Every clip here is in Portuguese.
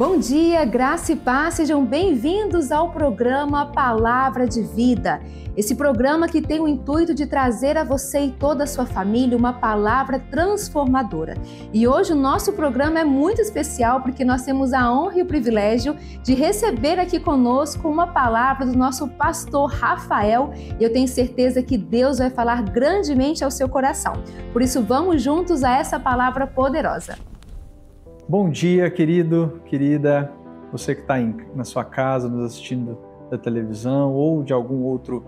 Bom dia, graça e paz, sejam bem-vindos ao programa Palavra de Vida. Esse programa que tem o intuito de trazer a você e toda a sua família uma palavra transformadora. E hoje o nosso programa é muito especial porque nós temos a honra e o privilégio de receber aqui conosco uma palavra do nosso pastor Rafael e eu tenho certeza que Deus vai falar grandemente ao seu coração. Por isso vamos juntos a essa palavra poderosa. Bom dia, querido, querida, você que está na sua casa, nos assistindo da televisão ou de algum outro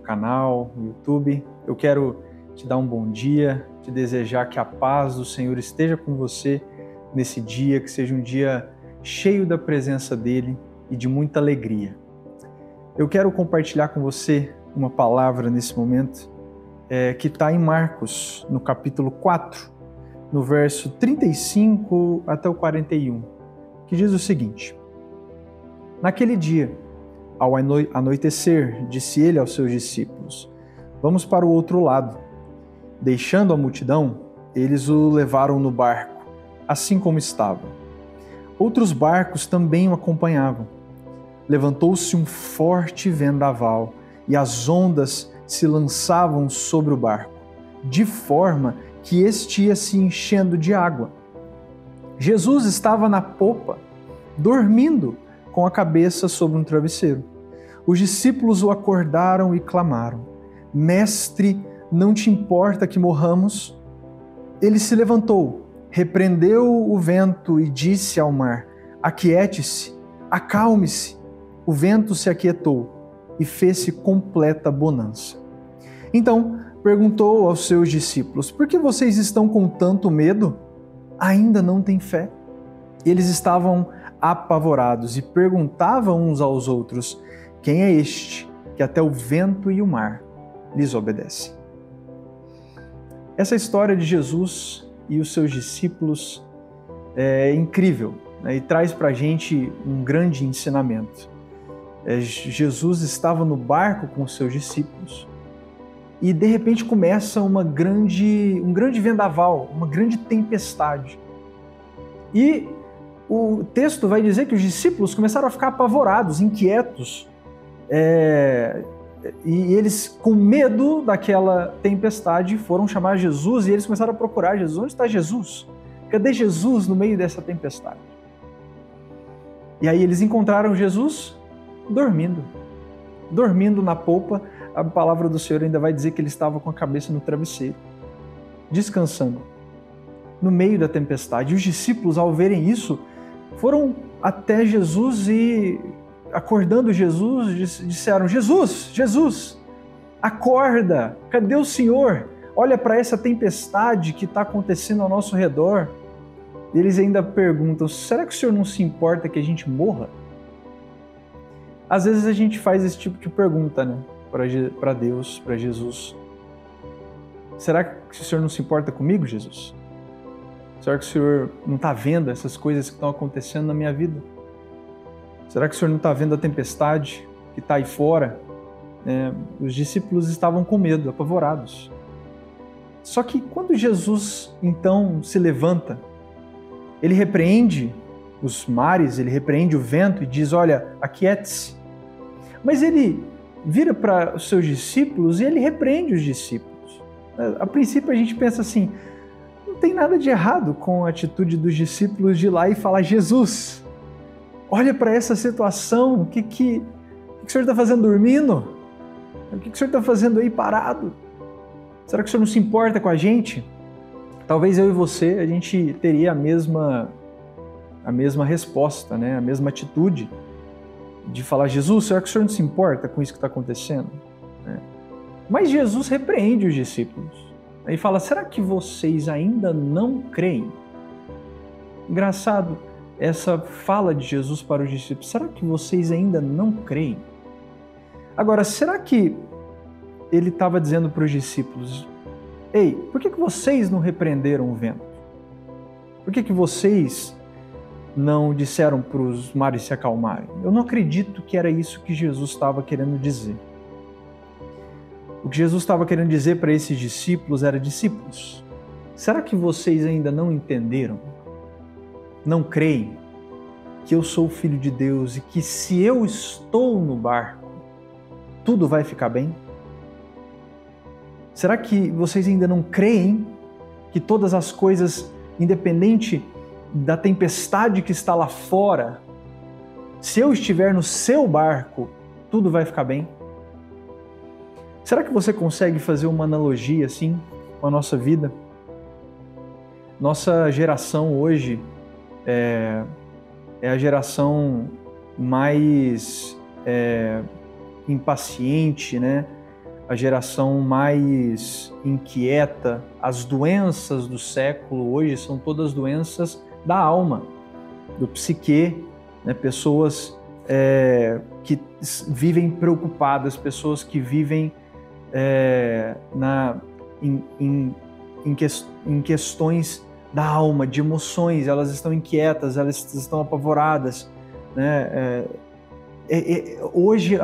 canal no YouTube. Eu quero te dar um bom dia, te desejar que a paz do Senhor esteja com você nesse dia, que seja um dia cheio da presença dEle e de muita alegria. Eu quero compartilhar com você uma palavra nesse momento que está em Marcos, no capítulo 4, no verso 35 até o 41, que diz o seguinte: Naquele dia, ao anoitecer, disse ele aos seus discípulos: Vamos para o outro lado. Deixando a multidão, eles o levaram no barco, assim como estava. Outros barcos também o acompanhavam. Levantou-se um forte vendaval e as ondas se lançavam sobre o barco, de forma que este ia se enchendo de água. Jesus estava na popa, dormindo, com a cabeça sobre um travesseiro. Os discípulos o acordaram e clamaram: Mestre, não te importa que morramos? Ele se levantou, repreendeu o vento e disse ao mar: Aquiete-se, acalme-se. O vento se aquietou e fez-se completa bonança. Então perguntou aos seus discípulos: Por que vocês estão com tanto medo? Ainda não têm fé? Eles estavam apavorados e perguntavam uns aos outros: Quem é este que até o vento e o mar lhes obedecem? Essa história de Jesus e os seus discípulos é incrível, né? E traz para a gente um grande ensinamento. Jesus estava no barco com os seus discípulos e de repente começa um grande vendaval, uma grande tempestade. E o texto vai dizer que os discípulos começaram a ficar apavorados, inquietos, e eles, com medo daquela tempestade, foram chamar Jesus e eles começaram a procurar Jesus. Onde está Jesus? Cadê Jesus no meio dessa tempestade? E aí eles encontraram Jesus dormindo na popa. A palavra do Senhor ainda vai dizer que ele estava com a cabeça no travesseiro, descansando, no meio da tempestade. E os discípulos, ao verem isso, foram até Jesus e, acordando Jesus, disseram: Jesus, acorda, cadê o Senhor? Olha para essa tempestade que está acontecendo ao nosso redor. E eles ainda perguntam: será que o Senhor não se importa que a gente morra? Às vezes a gente faz esse tipo de pergunta, né? Para Deus, para Jesus. Será que o Senhor não se importa comigo, Jesus? Será que o Senhor não está vendo essas coisas que estão acontecendo na minha vida? Será que o Senhor não está vendo a tempestade que está aí fora? Os discípulos estavam com medo, apavorados. Só que quando Jesus então se levanta, ele repreende os mares, ele repreende o vento e diz: olha, aquiete-se. Mas ele vira para os seus discípulos e ele repreende os discípulos. A princípio a gente pensa assim: não tem nada de errado com a atitude dos discípulos de ir lá e falar: Jesus, olha para essa situação, o que o Senhor está fazendo dormindo? O que o Senhor está fazendo aí parado? Será que o Senhor não se importa com a gente? Talvez eu e você, a gente teria a mesma resposta, né? A mesma atitude de falar: Jesus, será que o Senhor não se importa com isso que está acontecendo? Mas Jesus repreende os discípulos. Ele fala: será que vocês ainda não creem? Engraçado, essa fala de Jesus para os discípulos: será que vocês ainda não creem? Agora, será que ele estava dizendo para os discípulos: ei, por que vocês não repreenderam o vento? Por que vocês não disseram para os mares se acalmarem? Eu não acredito que era isso que Jesus estava querendo dizer. O que Jesus estava querendo dizer para esses discípulos era: discípulos, será que vocês ainda não entenderam? não creem que eu sou o Filho de Deus e que se eu estou no barco, tudo vai ficar bem? Será que vocês ainda não creem que todas as coisas, independente da tempestade que está lá fora, se eu estiver no seu barco, tudo vai ficar bem? Será que você consegue fazer uma analogia assim com a nossa vida? Nossa geração hoje é a geração mais impaciente, né? A geração mais inquieta. As doenças do século hoje são todas doenças da alma, do psique, né? Pessoas que vivem preocupadas, pessoas que vivem em questões da alma, de emoções, elas estão inquietas, elas estão apavoradas, né? Hoje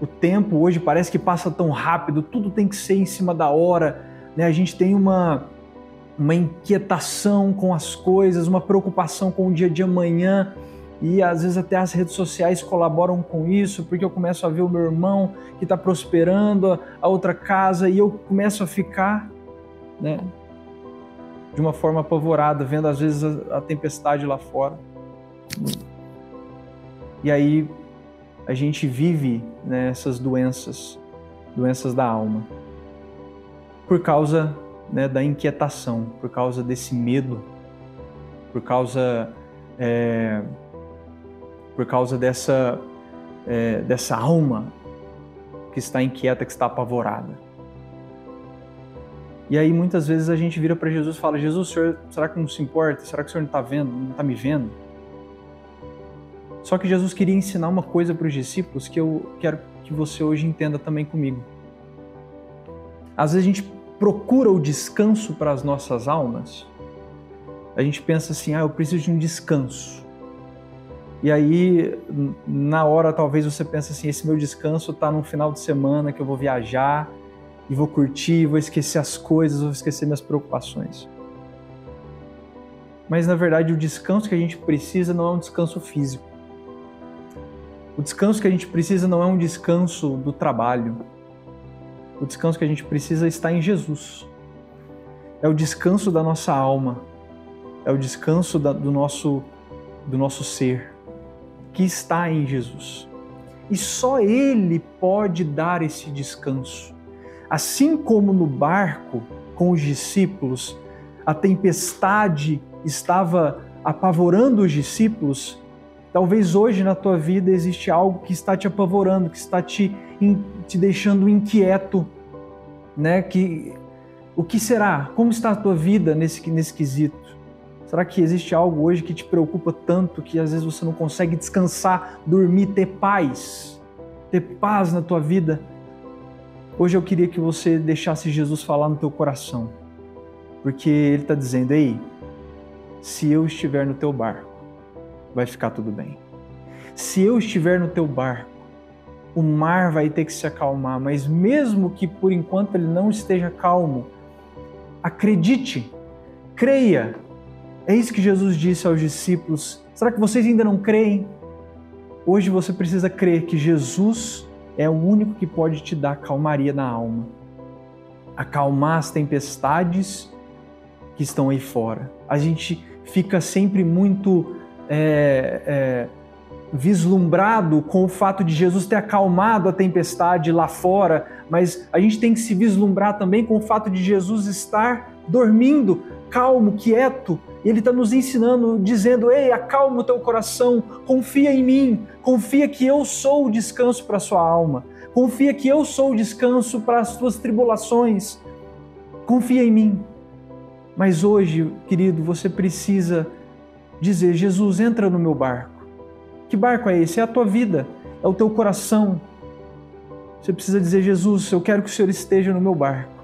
o tempo hoje parece que passa tão rápido, tudo tem que ser em cima da hora, né? A gente tem uma inquietação com as coisas, uma preocupação com o dia de amanhã, e às vezes até as redes sociais colaboram com isso, porque eu começo a ver o meu irmão que está prosperando, a outra casa, e eu começo a ficar, né, de uma forma apavorada, vendo às vezes a tempestade lá fora. E aí a gente vive, né, essas doenças da alma, por causa, né, da inquietação, por causa desse medo, por causa dessa alma que está inquieta, que está apavorada. E aí muitas vezes a gente vira para Jesus e fala: Jesus, Senhor, será que não se importa? Será que o Senhor não está vendo? Não está me vendo? Só que Jesus queria ensinar uma coisa para os discípulos que eu quero que você hoje entenda também comigo. Às vezes a gente procura o descanso para as nossas almas. A gente pensa assim: eu preciso de um descanso. E aí, na hora, talvez você pense assim: esse meu descanso está num final de semana que eu vou viajar e vou curtir, vou esquecer as coisas, vou esquecer minhas preocupações. Mas, na verdade, o descanso que a gente precisa não é um descanso físico. O descanso que a gente precisa não é um descanso do trabalho. O descanso que a gente precisa está em Jesus. É o descanso da nossa alma. É o descanso do nosso ser, que está em Jesus. E só Ele pode dar esse descanso. Assim como no barco com os discípulos, a tempestade estava apavorando os discípulos, talvez hoje na tua vida existe algo que está te apavorando, que está te deixando inquieto, né? O que será? Como está a tua vida nesse quesito? Será que existe algo hoje que te preocupa tanto que às vezes você não consegue descansar, dormir, ter paz na tua vida? Hoje eu queria que você deixasse Jesus falar no teu coração, porque Ele está dizendo: ei, se eu estiver no teu barco, vai ficar tudo bem. Se eu estiver no teu barco, o mar vai ter que se acalmar, mas mesmo que por enquanto ele não esteja calmo, acredite, creia. É isso que Jesus disse aos discípulos. Será que vocês ainda não creem? Hoje você precisa crer que Jesus é o único que pode te dar calmaria na alma, acalmar as tempestades que estão aí fora. A gente fica sempre muito vislumbrado com o fato de Jesus ter acalmado a tempestade lá fora, mas a gente tem que se vislumbrar também com o fato de Jesus estar dormindo, calmo, quieto. Ele está nos ensinando, dizendo: ei, acalma o teu coração, confia em mim, confia que eu sou o descanso para a sua alma, confia que eu sou o descanso para as tuas tribulações, confia em mim. Mas hoje, querido, você precisa dizer: Jesus, entra no meu barco. Que barco é esse? É a tua vida, é o teu coração. Você precisa dizer: Jesus, eu quero que o Senhor esteja no meu barco.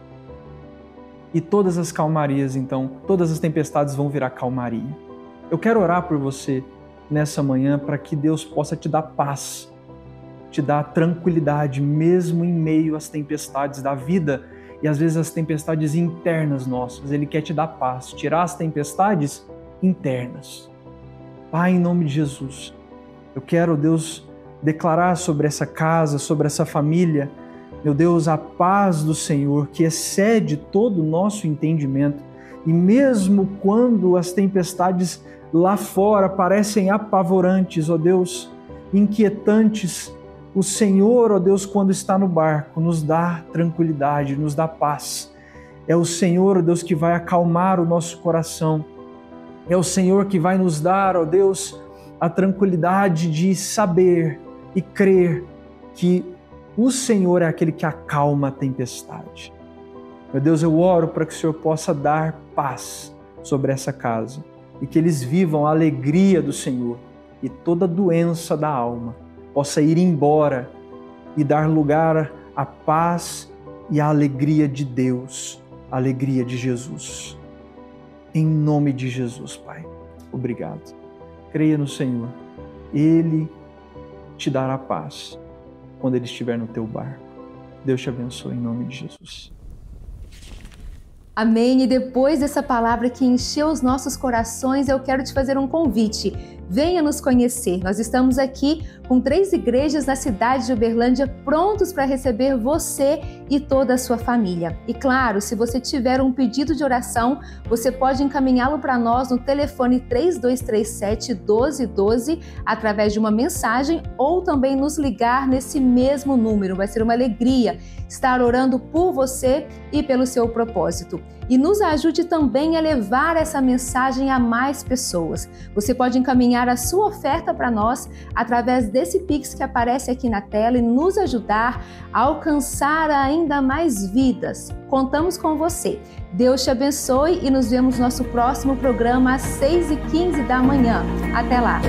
E todas as calmarias, então, todas as tempestades vão virar calmaria. Eu quero orar por você nessa manhã para que Deus possa te dar paz, te dar tranquilidade, mesmo em meio às tempestades da vida. e às vezes as tempestades internas nossas. Ele quer te dar paz, tirar as tempestades internas. Pai, em nome de Jesus, eu quero, Deus, declarar sobre essa casa, sobre essa família, meu Deus, a paz do Senhor que excede todo o nosso entendimento. E mesmo quando as tempestades lá fora parecem apavorantes, ó Deus, inquietantes, o Senhor, ó Deus, quando está no barco, nos dá tranquilidade, nos dá paz. É o Senhor, ó Deus, que vai acalmar o nosso coração. É o Senhor que vai nos dar, ó Deus, a tranquilidade de saber e crer que o Senhor é aquele que acalma a tempestade. Meu Deus, eu oro para que o Senhor possa dar paz sobre essa casa e que eles vivam a alegria do Senhor e toda doença da alma possa ir embora e dar lugar à paz e à alegria de Deus, a alegria de Jesus. Em nome de Jesus, Pai. Obrigado. Creia no Senhor. Ele te dará paz quando Ele estiver no teu barco. Deus te abençoe em nome de Jesus. Amém. E depois dessa palavra que encheu os nossos corações, eu quero te fazer um convite. Venha nos conhecer. Nós estamos aqui com 3 igrejas na cidade de Uberlândia prontos para receber você e toda a sua família. E claro, se você tiver um pedido de oração, você pode encaminhá-lo para nós no telefone 3237-1212 através de uma mensagem ou também nos ligar nesse mesmo número. Vai ser uma alegria estar orando por você e pelo seu propósito. E nos ajude também a levar essa mensagem a mais pessoas. Você pode encaminhar a sua oferta para nós através desse Pix que aparece aqui na tela e nos ajudar a alcançar ainda mais vidas. Contamos com você. Deus te abençoe e nos vemos no nosso próximo programa às 6h15 da manhã. Até lá!